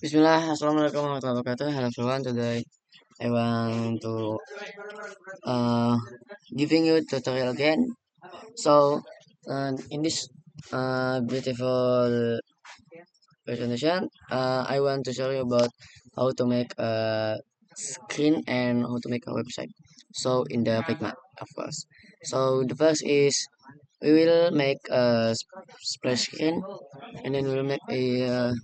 Bismillah, Assalamualaikum warahmatullahi wabarakatuh. Hello everyone, today I want to uh, giving you tutorial again. So, in this beautiful presentation, I want to show you about how to make a screen and how to make a website. So, in the Figma, of course. So, the first is we will make a splash screen, and then we'll make a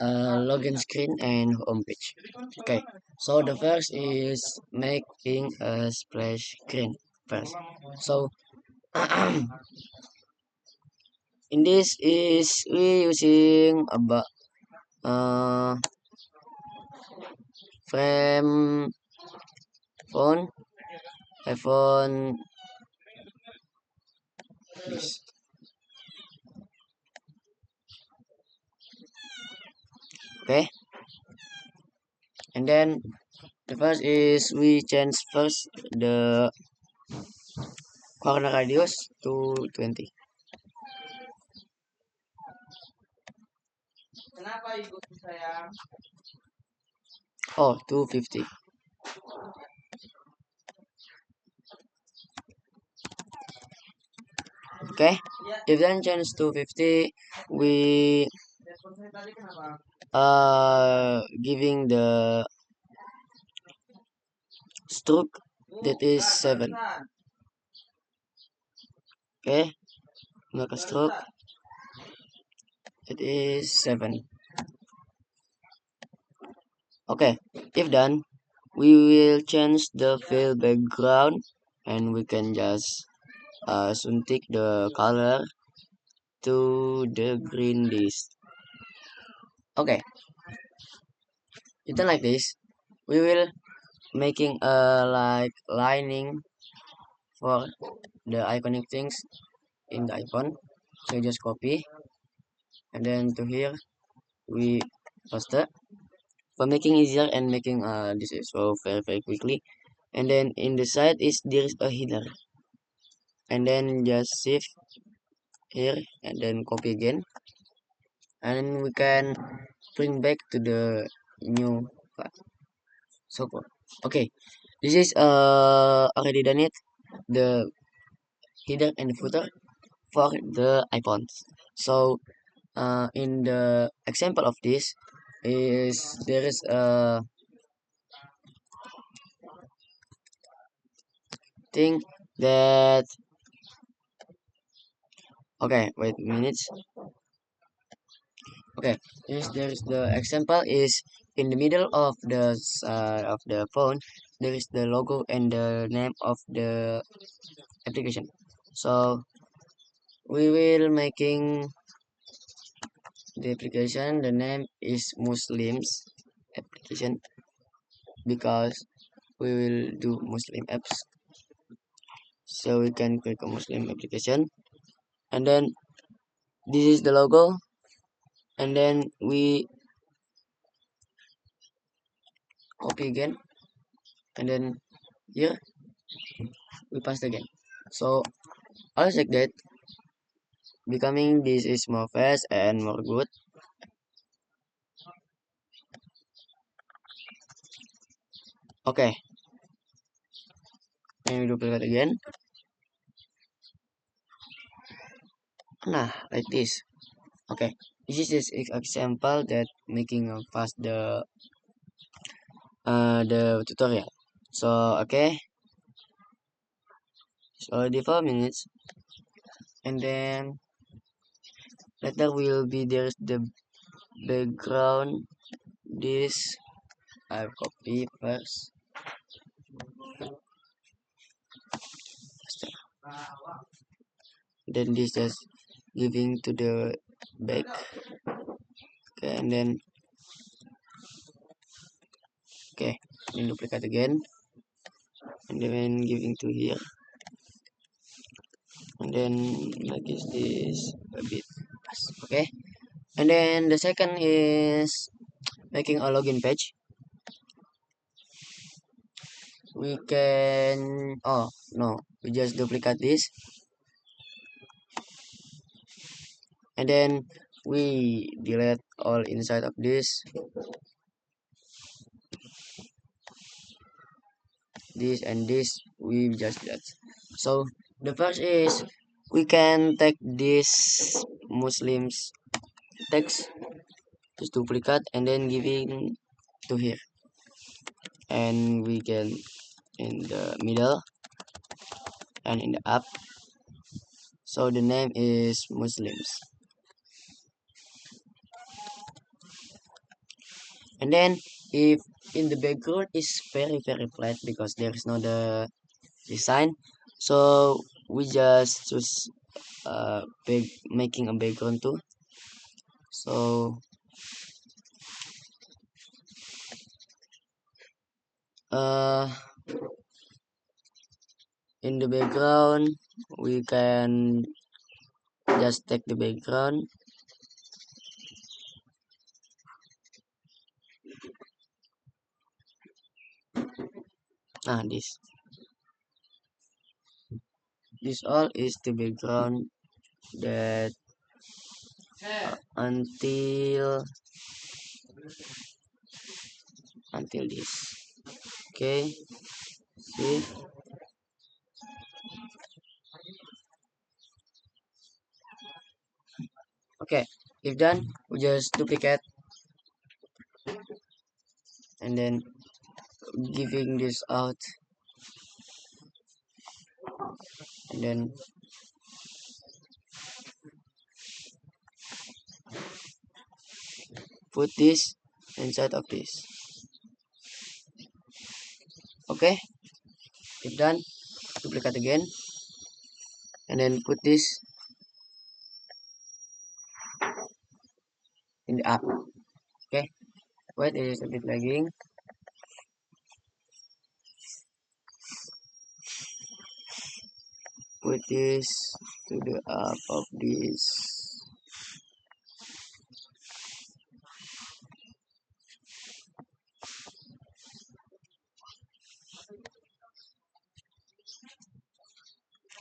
login screen and home page. Okay, so the first is making a splash screen first. So in this is we using about frame phone iPhone this. Okay, and then the first is we change first the corner radius to 20. Oh, 250. Okay, if then change to 50, we giving the stroke that is 7. Okay, make a stroke it is 7. Okay, if done, we will change the fill background and we can just suntik the color to the green list. Okay, then like this we will making a like lining for the iconic things in the icon. So you just copy and then to here we paste it for making easier and making this is so very quickly. And then in the side is there is a header, and then just shift here and then copy again, and we can bring back to the new file. So cool. Okay, this is already done it, the header and the footer for the icons. So in the example of this is there is a thing that okay, wait minutes. Okay, yes, there's the example is in the middle of the phone. There is the logo and the name of the application. So we will making the application. The name is Muslims application because we will do Muslim apps. So we can click a Muslim application, and then this is the logo, and then we copy again, and then here we paste again. So I check that becoming this is more fast and more good. Okay, let me duplicate again. Nah, like this. Okay, this is just example that making fast the tutorial. So okay, it's already 4 minutes, and then later will be there's the background. This I copy first. Then this just giving to the back. Okay, and then okay, then duplicate again, and then giving to here, and then like this a bit fast. Okay, and then the second is making a login page. We can oh no, we just duplicate this, and then we delete all inside of this and this, we just delete. So the first is we can take this Muslims text, just duplicate and then giving to here, and we can in the middle and in the up, so the name is Muslims. And then if in the background is very flat because there is no the design, so we just choose making a background too. So uh in the background we can just take the background this all is the background that until this. Okay, see. Okay, if done, we just duplicate and then giving this out, and then put this inside of this. Okay, if done, duplicate again and then put this in the app. Okay, wait, it is a bit lagging. Put this to the app of this.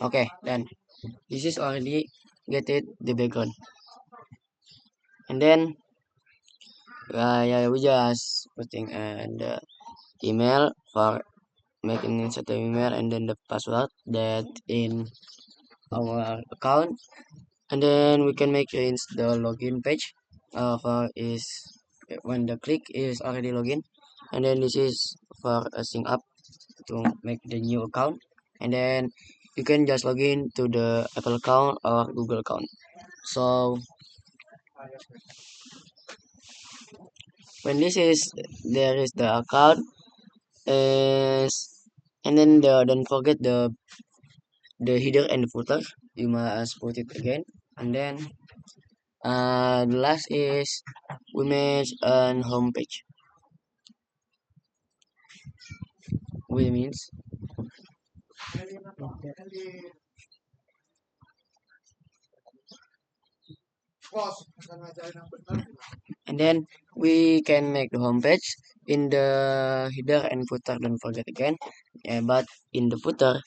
Okay, then this is already get it the background, and then yeah, we just putting and email for making insert the email and then the password that in our account, and then we can make it the login page for is when the click is already login, and then this is for a sync up to make the new account, and then you can just log in to the Apple account or Google account. So when this is there is the account is, and then don't forget the header and the footer, you must put it again, and then the last is we make an home page, which means and then we can make the home page in the header and footer, don't forget again. But in the footer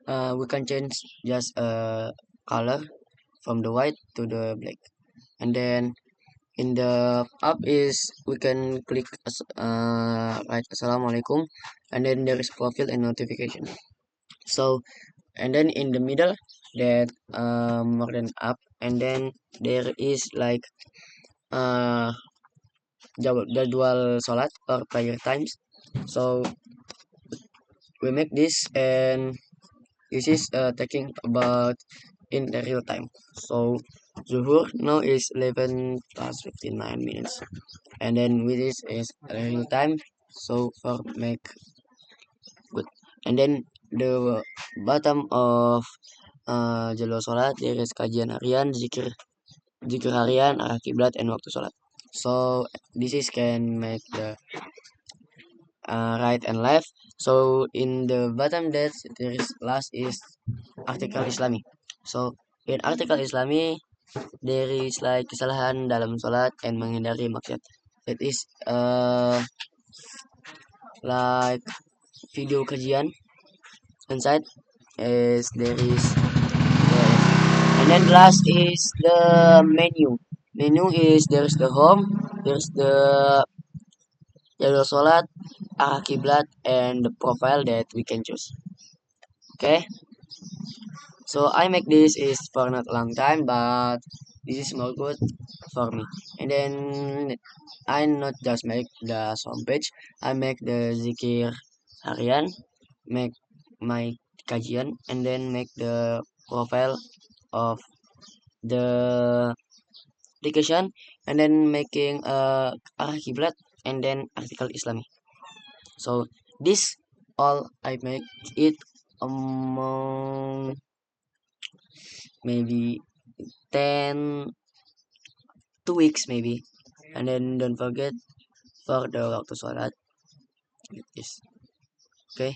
we can change just color from the white to the black, and then in the up is we can click write assalamualaikum, and then there is profile and notification. So and then in the middle that more than up, and then there is like uh jadwal sholat or prayer times. So we make this, and this is taking about in the real time. So zuhur now is 11 plus 59 minutes, and then with this is real time. So for make good, and then the bottom of jadwal sholat there is kajian harian, zikir zikir harian, arah kiblat, and waktu sholat. So this is can make the right and left. So in the bottom that there is last is artikel Islami. So in artikel Islami there is like kesalahan dalam sholat and menghindari maksiat. That is like video kajian inside is there is and then last is the menu. Menu is there's the home, there's the jadwal sholat, arah kiblat, and the profile that we can choose. Okay, so I make this is for not a long time, but this is more good for me. And then I not just make the home page, I make the zikir harian, make my kajian, and then make the profile of the application, and then making arah kiblat, and then article Islami. So this all I make it among maybe 10 2 weeks maybe. And then don't forget for the waktu sholat is okay.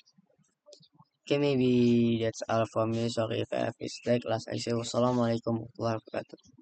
Okay, maybe that's all from me. Sorry if I have mistake. Last I say wassalamualaikum warahmatullahi wabarakatuh.